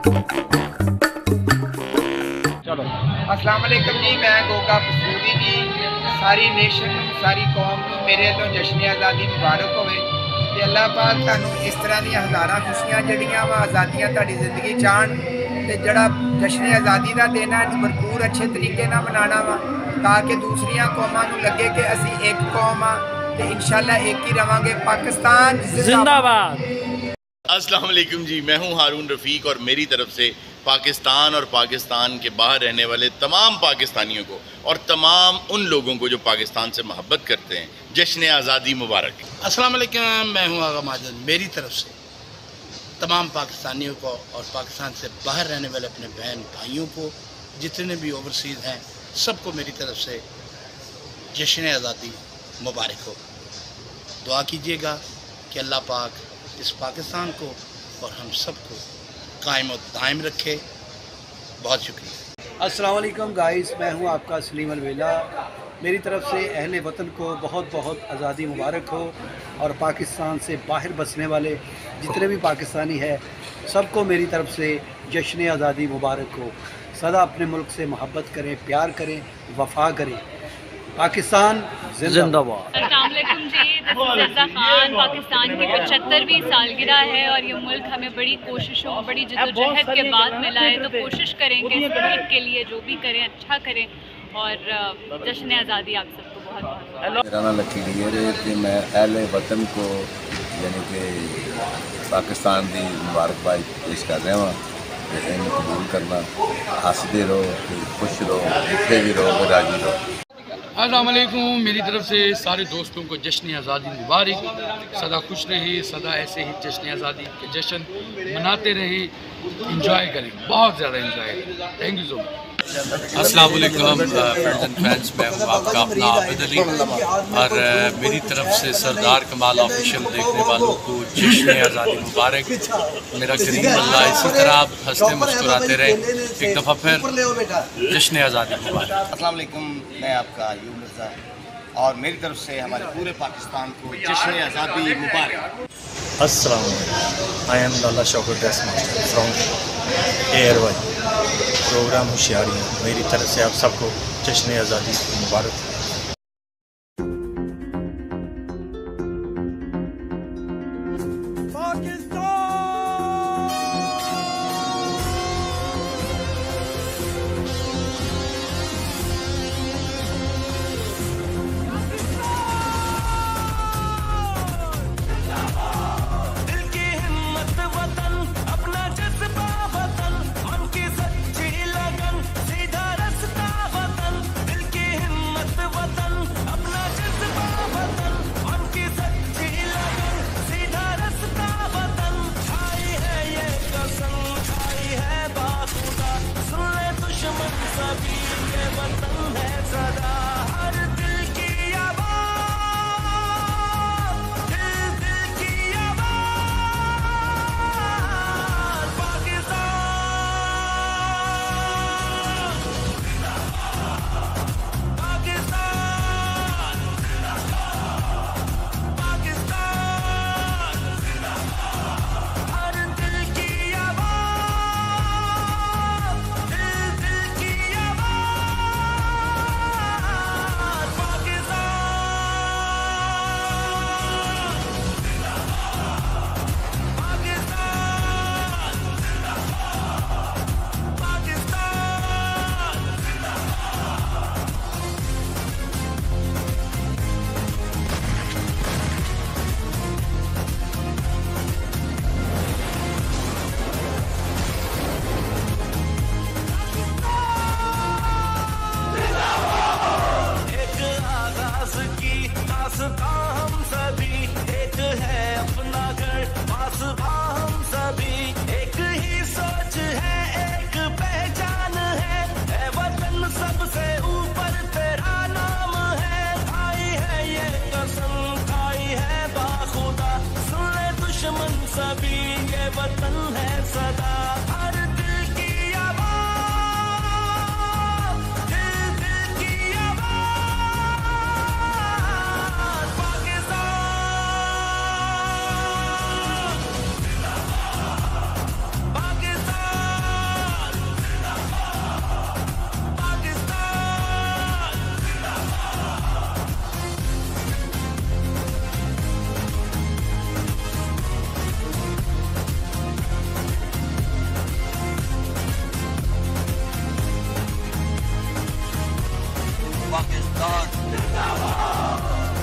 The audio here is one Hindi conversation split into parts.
चलो अस्सलाम वालेकुम जी, मैं गोगा पसूदी जी। सारी नेशन सारी कौम को मेरे तो जश्न आज़ादी मुबारक होवे ते अल्लाह पाक तुहानू इस तरह दी हज़ारां खुशियां जड़ियां वा आज़ादियां तुहाडी जिंदगी चाहन ते जड़ा जश्न आज़ादी का दिन है भरपूर अच्छे तरीके नाल मनाना वा ताकि दूसरियां कौमां नू लगे कि असी एक कौम हाँ ते इंशाअल्लाह एक ही रवांगे। पाकिस्तान जिंदाबाद। अस्सलाम वालेकुम जी, मैं हूं हारून रफ़ीक और मेरी तरफ से पाकिस्तान और पाकिस्तान के बाहर रहने वाले तमाम पाकिस्तानियों को और तमाम उन लोगों को जो पाकिस्तान से मोहब्बत करते हैं जश्न आज़ादी मुबारक। अस्सलाम वालेकुम, मैं हूं आगा माजन। मेरी तरफ से तमाम पाकिस्तानियों को और पाकिस्तान से बाहर रहने वाले अपने बहन भाइयों को जितने भी ओवरसीज़ हैं सबको मेरी तरफ से जश्न आज़ादी मुबारक हो। दुआ कीजिएगा कि अल्लाह पाक इस पाकिस्तान को और हम सबको कायम और दायम रखे। बहुत शुक्रिया। अस्सलाम वालेकुम गाइस, मैं हूं आपका सलीम अलवेला। मेरी तरफ से अहले वतन को बहुत बहुत आज़ादी मुबारक हो और पाकिस्तान से बाहर बसने वाले जितने भी पाकिस्तानी है सबको मेरी तरफ से जश्न आज़ादी मुबारक हो। सदा अपने मुल्क से मोहब्बत करें, प्यार करें, वफा करें। पाकिस्तान जिंदाबाद। अस्सलाम वालेकुम जी, रज़ा खान। पाकिस्तान की 75वीं सालगिरह है और ये मुल्क हमें बड़ी कोशिशों बड़ी जद्दोजहद के बाद मिला है, तो कोशिश करेंगे इस मुल्क के लिए जो भी करें अच्छा करें और जश्न आज़ादी आप सबको बहुत बहुत। मेरा नाम लकी डियर है कि मैं अहले वतन को यानी कि पाकिस्तान की मुबारकबाद पेश कर रहा हूँ। इन कबूल करना, हंसते रहो, खुश रहो, जितने भी रहो, राजी रहो। अस्सलाम वालेकुम, मेरी तरफ से सारे दोस्तों को जश्न आज़ादी मुबारक। सदा खुश रहे, सदा ऐसे ही जश्न आज़ादी के जश्न मनाते रहें, इंजॉय करें, बहुत ज़्यादा इंजॉय करें। Thank you so much. अस्सलाम वालेकुम फ्रेंड्स एंड फैंस, मैं हूँ आपका अपना आबिद अली और मेरी तरफ से सरदार कमाल ऑफिशियल देखने वालों को जश्न आज़ादी मुबारक। मेरा करीम अल्लाह इसी तरह आप हंसते मुस्कुराते रहे। एक दफ़ा फिर जश्न आज़ादी मुबारक। अस्सलाम वालेकुम, मैं आपका अयूब मिर्ज़ा और मेरी तरफ से हमारे पूरे पाकिस्तान को जश्न आज़ादी मुबारक। अस्सलाम वालेकुम, I am Lala Shaukat dress master from एयरवाई प्रोग्राम होशियारियाँ। मेरी तरफ से आप सबको जश्न आज़ादी मुबारक।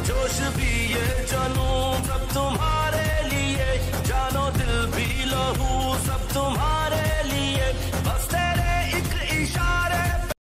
जोश भी ये जनून